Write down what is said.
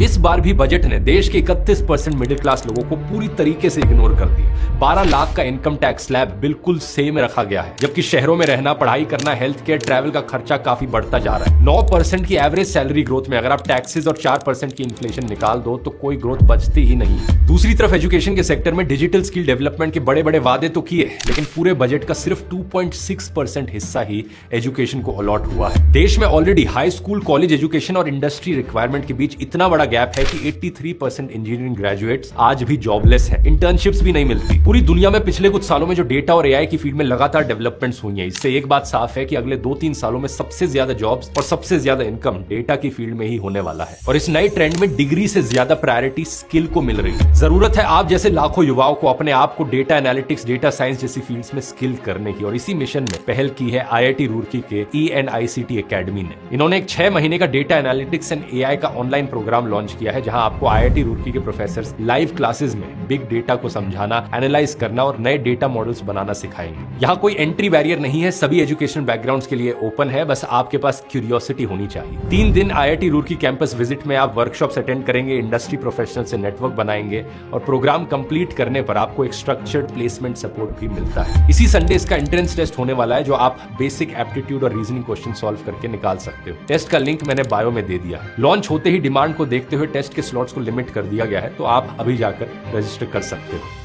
इस बार भी बजट ने देश के 31% मिडिल क्लास लोगों को पूरी तरीके से इग्नोर कर दिया। 12 लाख का इनकम टैक्स स्लैब बिल्कुल सेम रखा गया है, जबकि शहरों में रहना, पढ़ाई करना, हेल्थ केयर, ट्रैवल का खर्चा काफी बढ़ता जा रहा है। 9% की एवरेज सैलरी ग्रोथ में अगर आप टैक्सेस और 4% की इन्फ्लेशन निकाल दो तो कोई ग्रोथ बचती ही नहीं है। दूसरी तरफ एजुकेशन के सेक्टर में डिजिटल स्किल डेवलपमेंट के बड़े बड़े वादे तो किए, लेकिन पूरे बजट का सिर्फ 2.6% हिस्सा ही एजुकेशन को अलॉट हुआ है। देश में already high school, college education और इंडस्ट्री रिक्वायरमेंट के बीच इतना बड़ा गैप है कि 83% इंजीनियरिंग ग्रेजुएट्स आज भी जॉबलेस हैं। इंटर्नशिप्स भी नहीं मिलती। पूरी दुनिया में पिछले कुछ सालों में जो डेटा और एआई की फील्ड में लगातार डेवलपमेंट्स हुई हैं, इससे एक बात साफ है कि अगले 2-3 सालों में सबसे ज्यादा जॉब्स और सबसे ज्यादा इनकम डेटा की फील्ड में ही होने वाला है। और इस नए ट्रेंड में डिग्री से ज्यादा प्रायोरिटी स्किल को मिल रही है। जरूरत है आप जैसे लाखों युवाओं को अपने आप को डेटा एनालिटिक्स, डेटा साइंस जैसी फील्ड्स में स्किल करने की, और इसी मिशन में पहल की है IIT रुड़की के ENICT एकेडमी ने। इन्होंने एक 6 महीने का डेटा एनालिटिक्स एंड एआई का ऑनलाइन प्रोग्राम लॉन्च किया है, जहां आपको IIT रुड़की के प्रोफेसर्स लाइव क्लासेस में बिग डेटा को समझाना, एनालाइज करना और नए डेटा मॉडल्स बनाना सिखाएंगे। यहाँ कोई एंट्री बैरियर नहीं है, सभी एजुकेशन बैकग्राउंड्स के लिए ओपन है, बस आपके पास क्यूरियोसिटी होनी चाहिए। 3 दिन IIT रुड़की कैंपस विजिट में आप वर्कशॉप्स अटेंड करेंगे, इंडस्ट्री प्रोफेशनल से नेटवर्क बनाएंगे और प्रोग्राम कंप्लीट करने पर आपको एक स्ट्रक्चर्ड प्लेसमेंट सपोर्ट भी मिलता है। इसी संडे इसका एंट्रेंस टेस्ट होने वाला है, जो आप बेसिक एप्टीट्यूड और रीजनिंग क्वेश्चन सॉल्व करके निकाल सकते हो। टेस्ट का लिंक मैंने बायो में दे दिया है। लॉन्च होते ही डिमांड को देखते हुए टेस्ट के स्लॉट्स को लिमिट कर दिया गया है, तो आप अभी जाकर रजिस्टर कर सकते हो।